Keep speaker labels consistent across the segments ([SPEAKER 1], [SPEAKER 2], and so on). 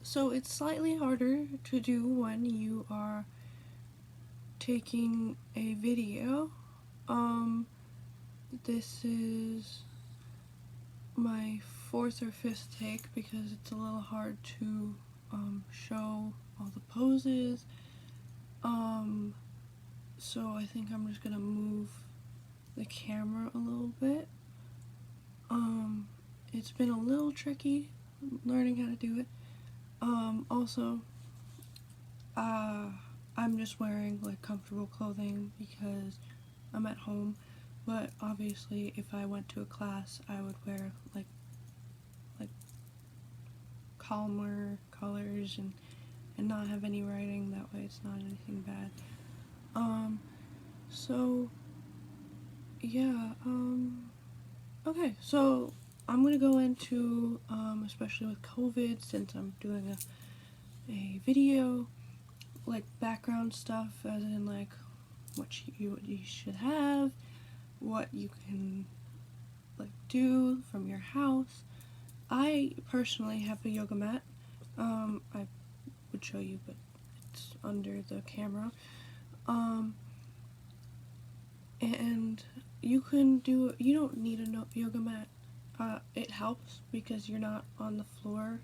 [SPEAKER 1] So it's slightly harder to do when you are taking a video. This is my fourth or fifth take because it's a little hard to show all the poses. So I think I'm just gonna move the camera a little bit. It's been a little tricky learning how to do it. Also, I'm just wearing like comfortable clothing because I'm at home, but obviously if I went to a class I would wear like calmer colors and not have any writing, that way it's not anything bad. So yeah, okay, so I'm gonna go into, especially with COVID, since I'm doing a video, like background stuff, as in like what you should have, what you can like do from your house. I personally have a yoga mat. I would show you, but it's under the camera. And you don't need a yoga mat. It helps because you're not on the floor.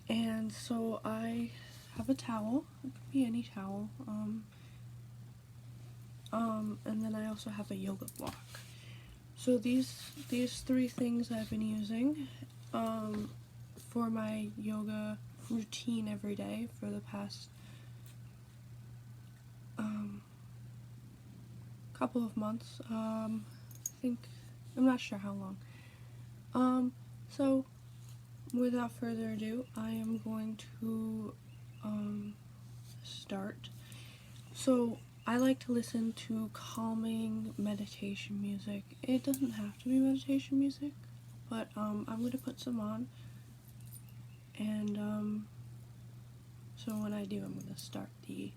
[SPEAKER 1] And so I have a towel. It could be any towel. And then I also have a yoga block. So these three things I've been using for my yoga routine every day for the past couple of months. I think, I'm not sure how long. So without further ado, I am going to start. So I like to listen to calming meditation music. It doesn't have to be meditation music, but I'm going to put some on. And so when I do, I'm going to start the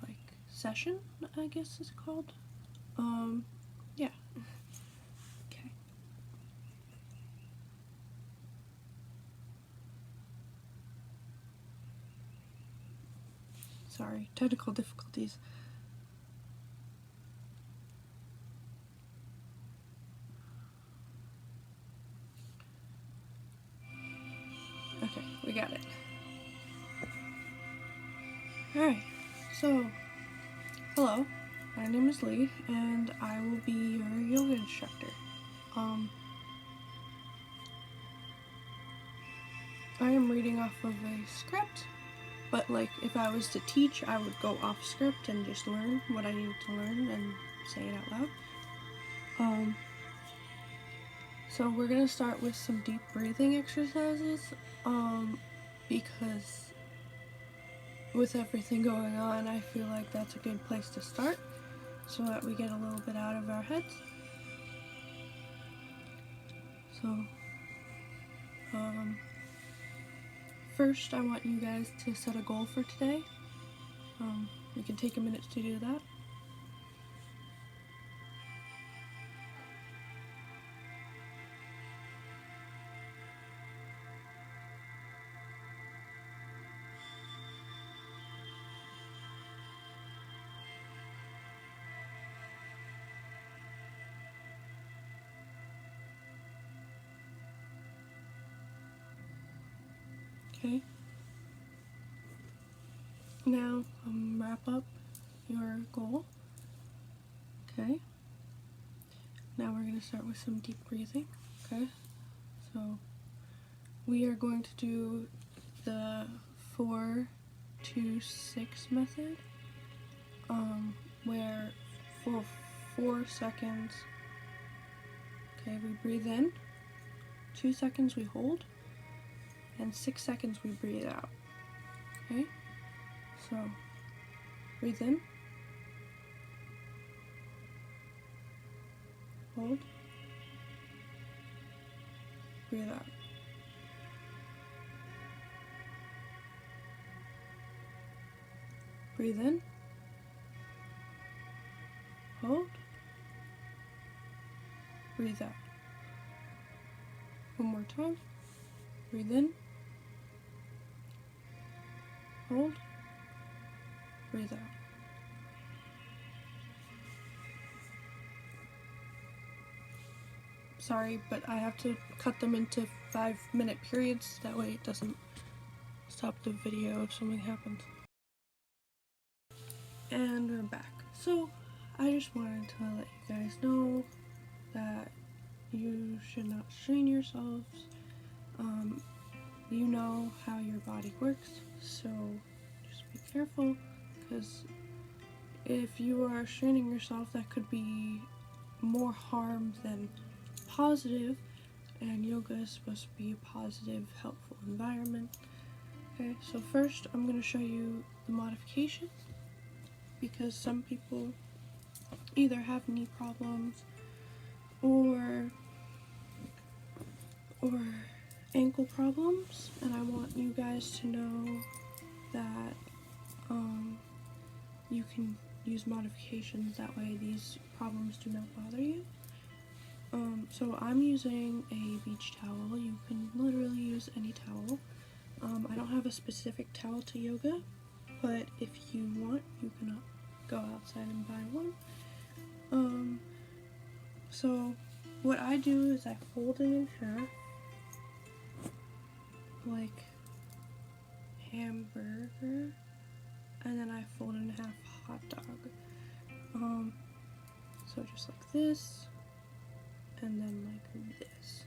[SPEAKER 1] like session, I guess it's called. Yeah. Okay. Sorry, technical difficulties. Okay, we got it. Alright, so, hello, my name is Lee, and I will be your yoga instructor. I am reading off of a script, but like if I was to teach, I would go off script and just learn what I needed to learn and say it out loud. So we're gonna start with some deep breathing exercises, because with everything going on, I feel like that's a good place to start so that we get a little bit out of our heads. So, first I want you guys to set a goal for today. You can take a minute to do that. Okay. Now, wrap up your goal. Okay. Now we're going to start with some deep breathing. Okay. So we are going to do the 4-2-6 method, where for 4 seconds, okay, we breathe in, 2 seconds we hold, and 6 seconds we breathe out. Okay, so breathe in, hold, breathe out. Breathe in, hold, breathe out. One more time. Breathe in. Hold. Breathe out. Sorry, but I have to cut them into 5-minute periods. That way it doesn't stop the video if something happens. And we're back. So I just wanted to let you guys know that you should not strain yourselves. You know how your body works, so just be careful, because if you are straining yourself, that could be more harm than positive, and yoga is supposed to be a positive, helpful environment. Okay, so first I'm going to show you the modification, because some people either have knee problems or ankle problems, and I want you guys to know that you can use modifications, that way these problems do not bother you. So I'm using a beach towel. You can literally use any towel. I don't have a specific towel to yoga, but if you want, you can go outside and buy one. So what I do is I fold it in half, like hamburger, and then I fold in half hot dog. So just like this, and then like this.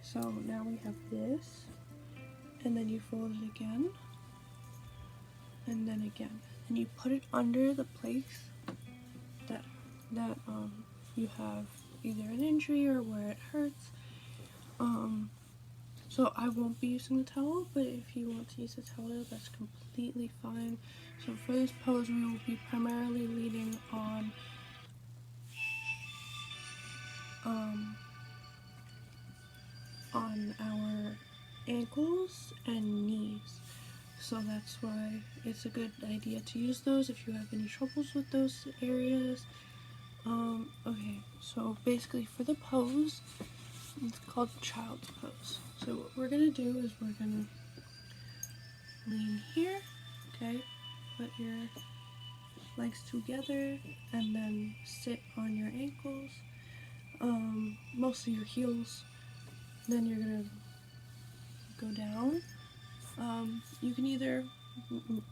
[SPEAKER 1] So now we have this, and then you fold it again, and then again, and you put it under the place that you have either an injury or where it hurts. So I won't be using the towel, but if you want to use the towel, that's completely fine. So for this pose, we will be primarily leaning on our ankles and knees. So that's why it's a good idea to use those if you have any troubles with those areas. Okay, so basically for the pose, it's called child's pose. So what we're gonna do is we're gonna lean here, okay? Put your legs together and then sit on your ankles, mostly your heels. Then you're gonna go down. You can either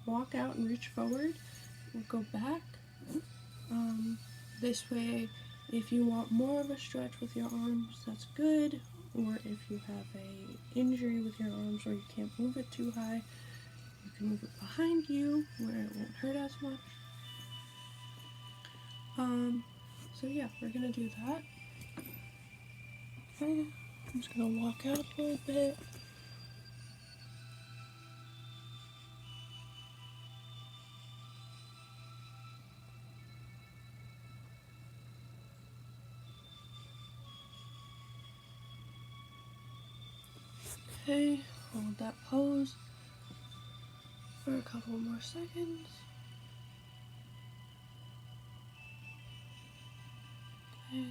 [SPEAKER 1] walk out and reach forward or go back. This way, if you want more of a stretch with your arms, that's good. Or if you have a injury with your arms or you can't move it too high, you can move it behind you where it won't hurt as much. So yeah, we're gonna do that. Okay, I'm just gonna walk out a little bit. Okay, hold that pose for a couple more seconds. Okay.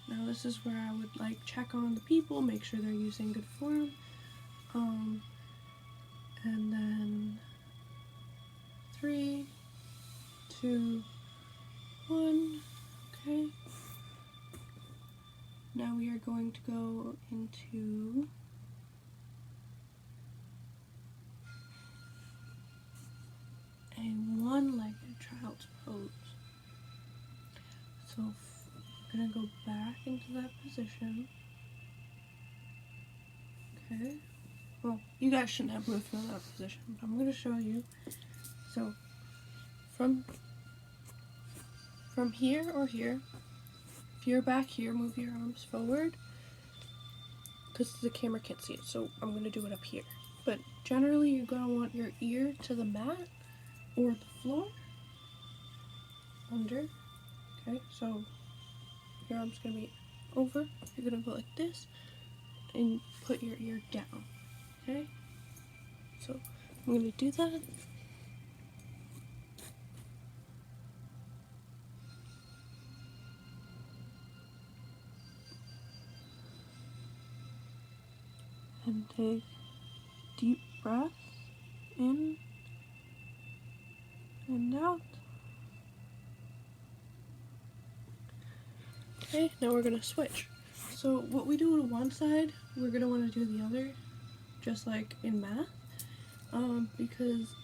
[SPEAKER 1] Now this is where I would like check on the people, make sure they're using good form. And then 3, 2, 1. Okay. Now we are going to go into a one-legged child's pose. So I'm gonna go back into that position. Okay. Well, you guys shouldn't have moved from that position, but I'm gonna show you. So from here or here, if you're back here, move your arms forward, because the camera can't see it, so I'm gonna do it up here. But generally, you're gonna want your ear to the mat or the floor, under. Okay, so your arm's gonna be over. You're gonna go like this and put your ear down. Okay, so I'm gonna do that. and take deep breaths in and out. Okay, now we're gonna switch. So what we do on one side, we're gonna want to do the other, just like in math. Because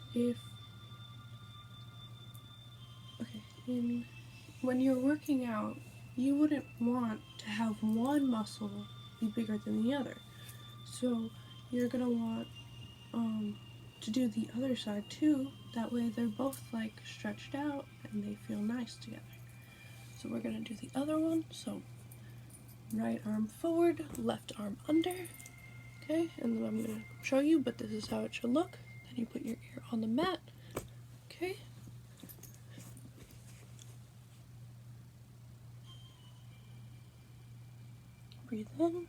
[SPEAKER 1] when you're working out, you wouldn't want to have one muscle be bigger than the other. So you're gonna want to do the other side too. That way they're both like stretched out and they feel nice together. So we're gonna do the other one. So right arm forward, left arm under. Okay, and then I'm gonna show you, but this is how it should look. Then you put your ear on the mat. Okay. Breathe in.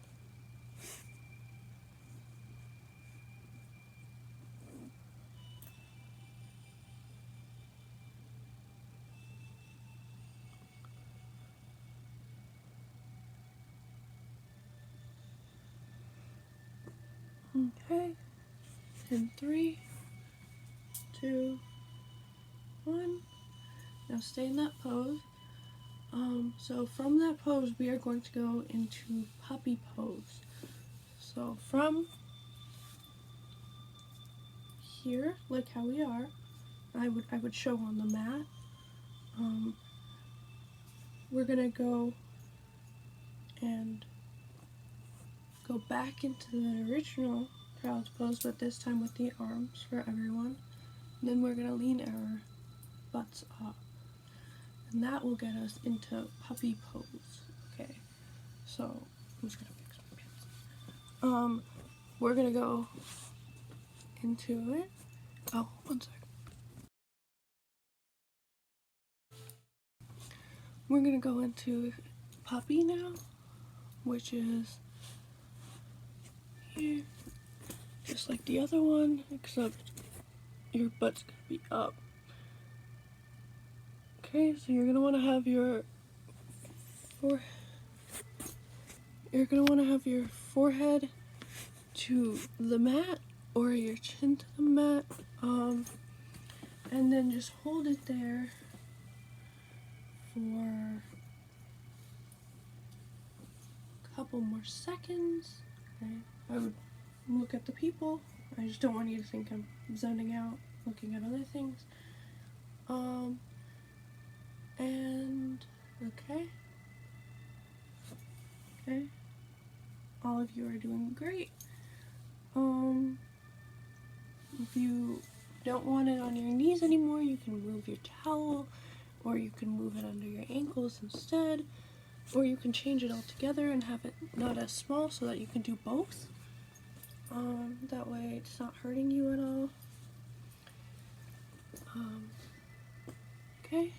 [SPEAKER 1] Okay. In 3, 2, 1. Now stay in that pose. So from that pose, we are going to go into puppy pose. So from here, like how we are, I would show on the mat. We're gonna go and go back into the original child's pose, but this time with the arms for everyone. And then we're gonna lean our butts up, and that will get us into puppy pose. Okay, so I'm just gonna fix my pants. We're gonna go into it. Oh, one sec. We're gonna go into puppy now, which is here, just like the other one, except your butt's gonna be up. Okay, so you're gonna want to have your forehead to the mat or your chin to the mat, and then just hold it there for a couple more seconds. Okay, I would look at the people. I just don't want you to think I'm zoning out, looking at other things. And okay, all of you are doing great. If you don't want it on your knees anymore, you can move your towel, or you can move it under your ankles instead, or you can change it all together and have it not as small so that you can do both. That way it's not hurting you at all. Okay.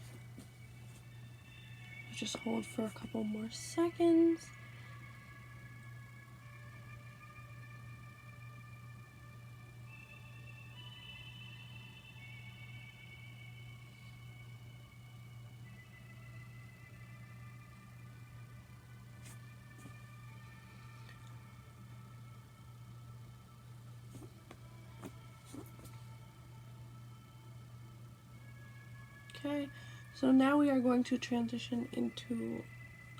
[SPEAKER 1] Just hold for a couple more seconds. Okay, so now we are going to transition into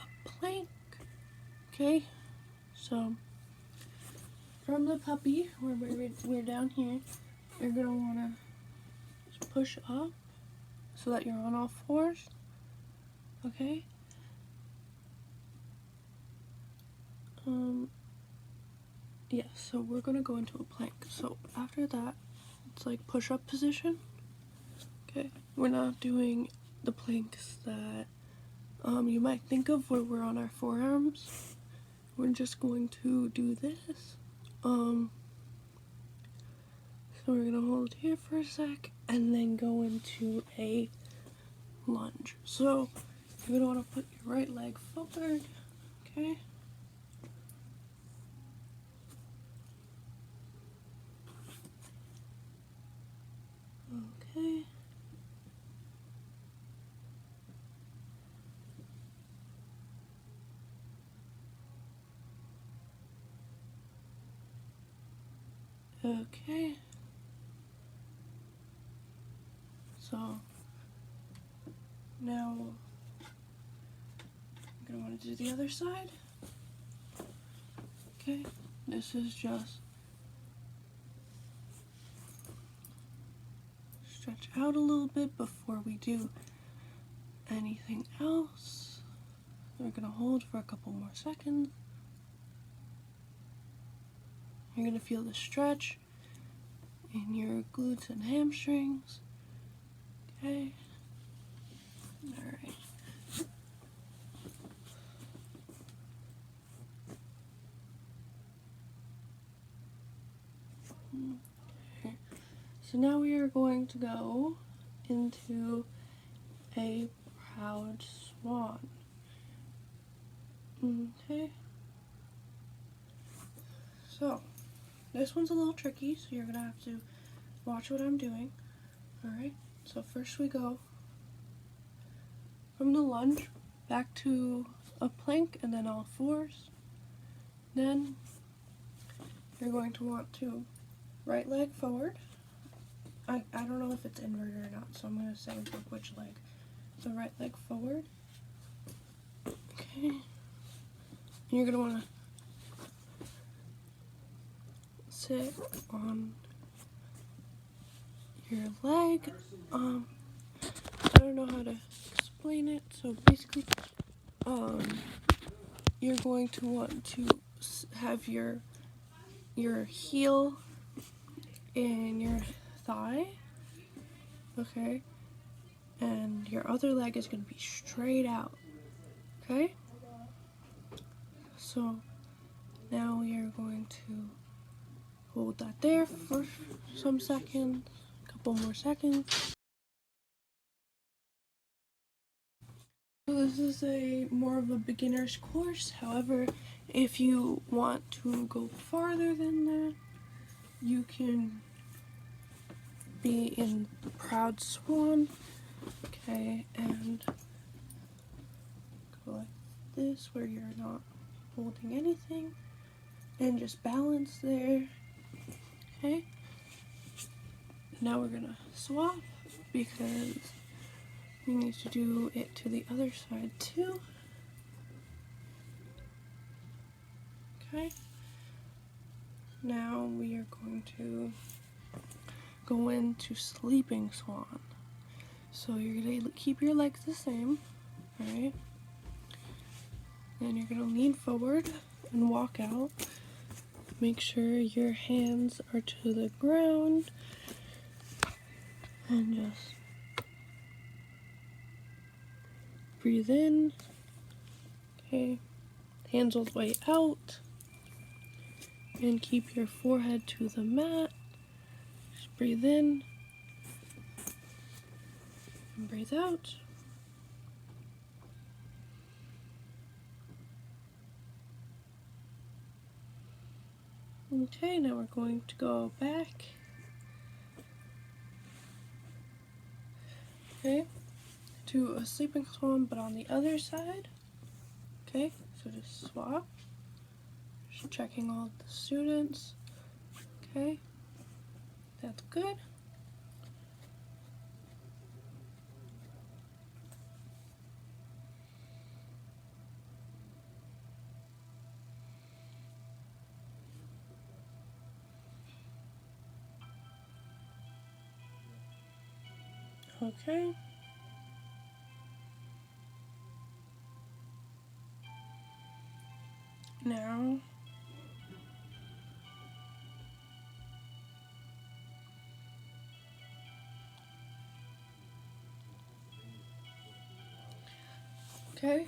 [SPEAKER 1] a plank. Okay, so from the puppy, where we're down here, you're gonna wanna just push up so that you're on all fours. Okay. Yeah, so we're gonna go into a plank. So after that, it's like push-up position. Okay, we're not doing the planks that you might think of where we're on our forearms. We're just going to do this. So we're gonna hold here for a sec and then go into a lunge. So you're gonna want to put your right leg forward. Okay. Okay. Okay. So now I'm gonna want to do the other side. Okay, this is just stretch out a little bit before we do anything else. We're gonna hold for a couple more seconds. You're gonna feel the stretch in your glutes and hamstrings. Okay. Alright. Okay. So now we are going to go into a proud swan. Okay. So this one's a little tricky, so you're gonna have to watch what I'm doing. Alright, so first we go from the lunge back to a plank and then all fours. Then you're going to want to right leg forward. I don't know if it's inverted or not, so I'm going to say which leg. So right leg forward. Okay. And you're going to want to sit on your leg. I don't know how to explain it. So basically, you're going to want to have your heel in your thigh, okay, and your other leg is going to be straight out, okay? So now we are going to hold that there for some seconds, a couple more seconds. So this is a more of a beginner's course. However, if you want to go farther than that, you can be in the proud swan, okay, and go like this where you're not holding anything and just balance there. Okay, now we're gonna swap because we need to do it to the other side too. Okay, now we are going to go into sleeping swan. So you're gonna keep your legs the same, alright? Then you're gonna lean forward and walk out. Make sure your hands are to the ground and just breathe in. Okay, hands all the way out and keep your forehead to the mat. Just breathe in and breathe out. Okay, now we're going to go back. Okay, to a sleeping swan, but on the other side. Okay, so just swap. Just checking all the students. Okay, that's good. Okay. Now okay.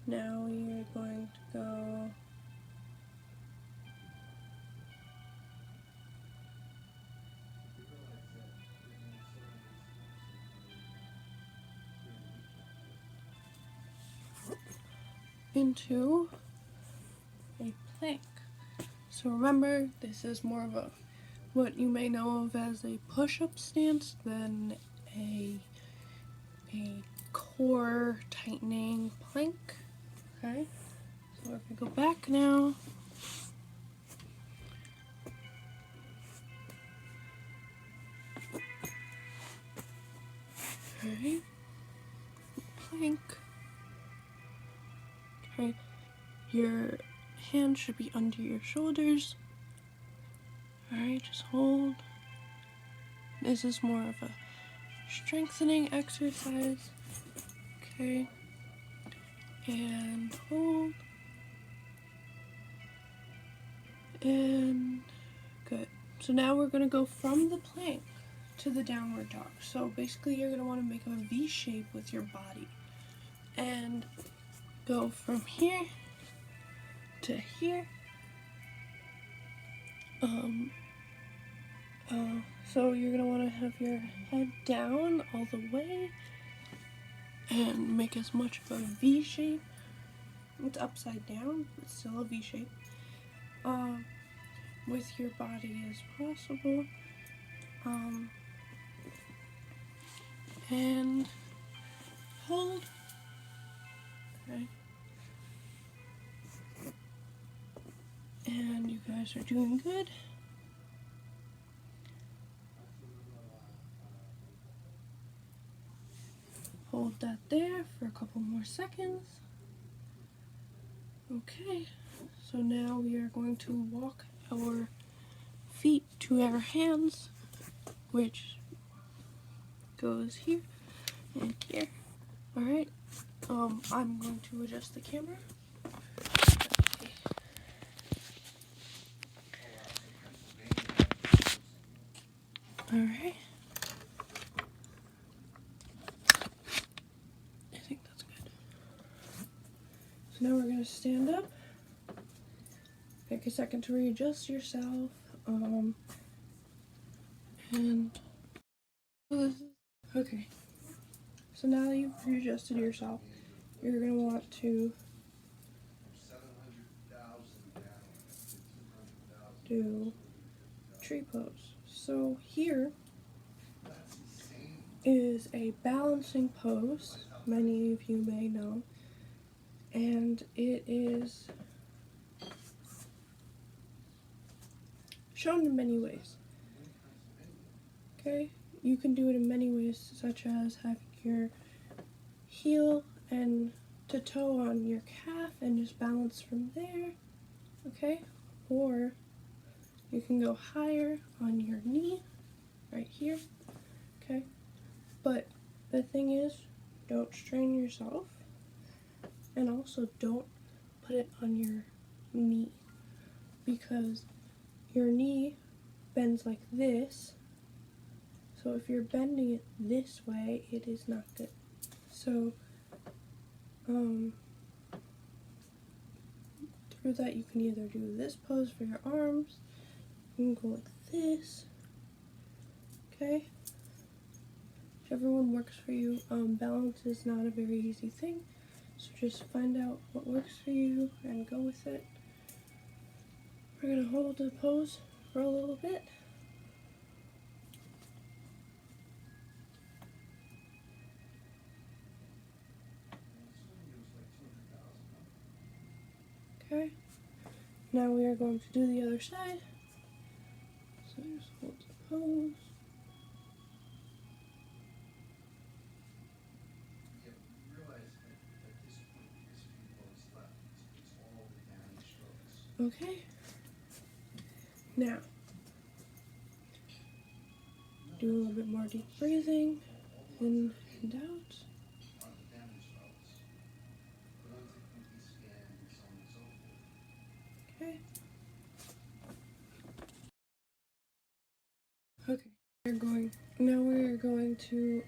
[SPEAKER 1] Now we are going to go into a plank. So remember, this is more of a what you may know of as a push-up stance than a core tightening plank. Okay, so we're gonna go back now. Alright. Plank. Okay. Your hand should be under your shoulders. Alright, just hold. This is more of a strengthening exercise. Okay. And hold. And good. So now we're going to go from the plank to the downward dog. So basically you're going to want to make a V shape with your body. And go from here to here. So you're going to want to have your head down all the way and make as much of a V shape. It's upside down, but still a V shape. With your body as possible. And hold. Okay. And you guys are doing good. Hold that there for a couple more seconds. Okay, so now we are going to walk our feet to our hands, which goes here and here. Alright, I'm going to adjust the camera. Alright. I think that's good. So now we're going to stand up. Take a second to readjust yourself. And okay. So now that you've readjusted yourself, you're going to want to do tree pose. So here is a balancing pose, many of you may know, and it is shown in many ways. Okay, you can do it in many ways, such as having your heel and to toe on your calf and just balance from there, okay? Or you can go higher on your knee, right here, okay? But the thing is, don't strain yourself, and also don't put it on your knee, because your knee bends like this, so if you're bending it this way, it is not good. So, through that you can either do this pose for your arms, you can go like this, okay? Whichever one works for you. Balance is not a very easy thing, so just find out what works for you and go with it. We're gonna hold the pose for a little bit. Okay, now we are going to do the other side. So just hold the pose. Okay, now do a little bit more deep breathing, in and out. Okay. Okay, we're going to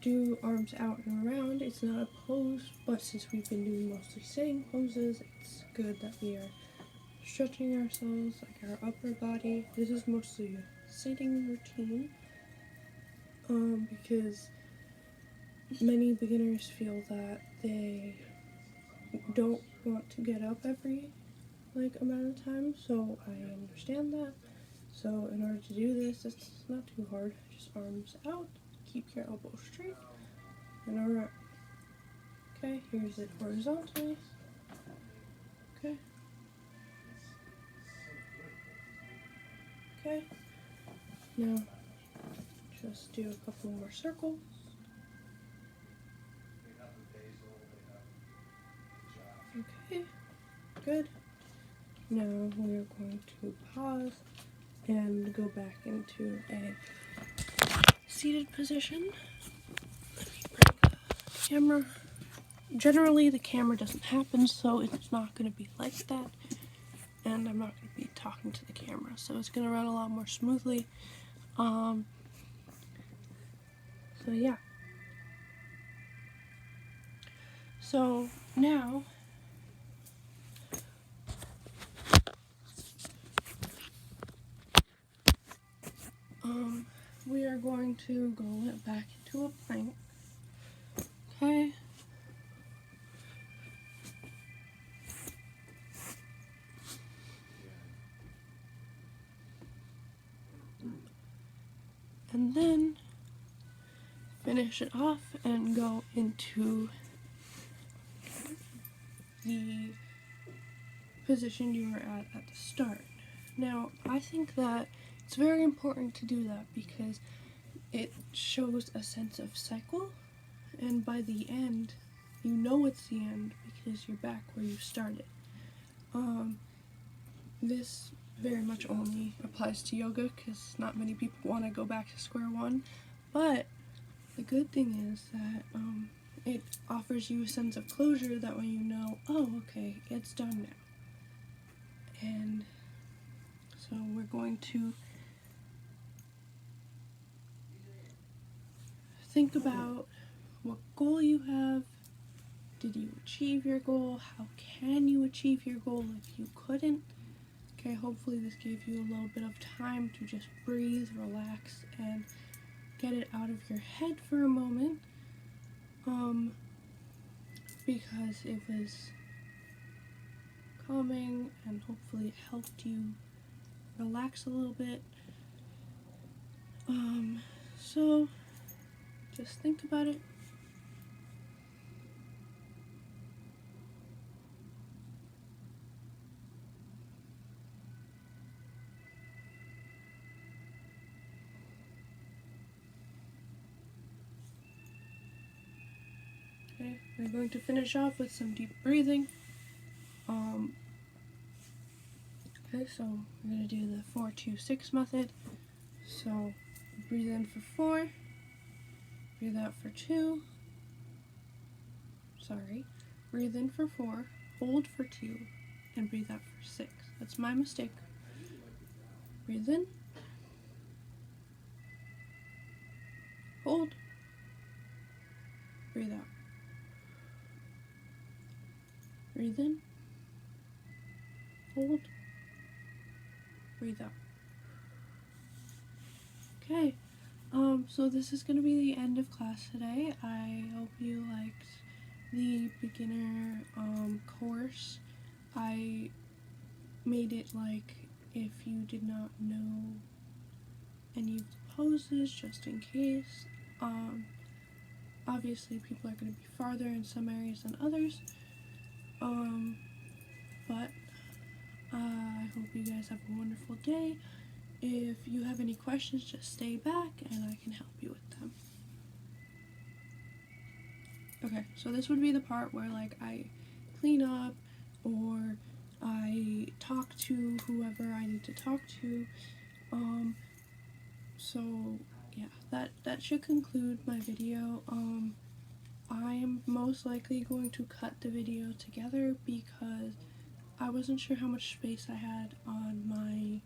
[SPEAKER 1] do arms out and around. It's not a pose, but since we've been doing mostly sitting poses, it's good that we are stretching ourselves, like our upper body. This is mostly a sitting routine, because many beginners feel that they don't want to get up every amount of time, so I understand that. So in order to do this, it's not too hard. Just arms out, keep your elbows straight, and around. Okay, here's it horizontally. Okay. Okay. Now, just do a couple more circles. Okay, good. Now we're going to pause and go back into a seated position. Let me bring the camera. Generally, the camera doesn't happen, so it's not going to be like that. And I'm not going to be talking to the camera, so it's going to run a lot more smoothly. So yeah. So now we are going to go back into a plank. Okay. And then finish it off and go into the position you were at the start. Now, I think that it's very important to do that because it shows a sense of cycle, and by the end, you know it's the end because you're back where you started. This very much only applies to yoga because not many people want to go back to square one, but the good thing is that it offers you a sense of closure that way you know, oh, okay, it's done now. And so we're going to think about what goal you have. Did you achieve your goal? How can you achieve your goal if you couldn't? Okay, hopefully this gave you a little bit of time to just breathe, relax, and get it out of your head for a moment. Because it was calming and hopefully it helped you relax a little bit. So just think about it. Okay, we're going to finish off with some deep breathing. Okay, so we're going to do the 4-2-6 method. So breathe in for 4, breathe out for 2, breathe in for 4, hold for 2, and breathe out for 6. That's my mistake. Breathe in, hold, breathe out. Breathe in, hold, breathe out. Okay, so this is going to be the end of class today. I hope you liked the beginner course. I made it like if you did not know any of the poses, just in case. Obviously people are going to be farther in some areas than others, but I hope you guys have a wonderful day. If you have any questions, just stay back and I can help you with them. Okay, so this would be the part where like I clean up or I talk to whoever I need to talk to. So yeah, that should conclude my video. I'm most likely going to cut the video together because I wasn't sure how much space I had on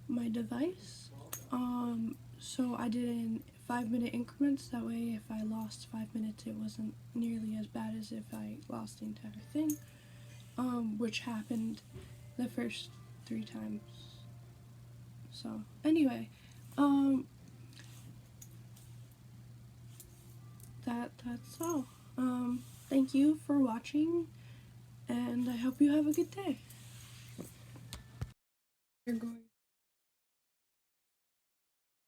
[SPEAKER 1] my device. So I did in 5-minute increments, that way if I lost 5 minutes it wasn't nearly as bad as if I lost the entire thing, which happened the first 3 times. So anyway, that's all. Thank you for watching, and I hope you have a good day. You're going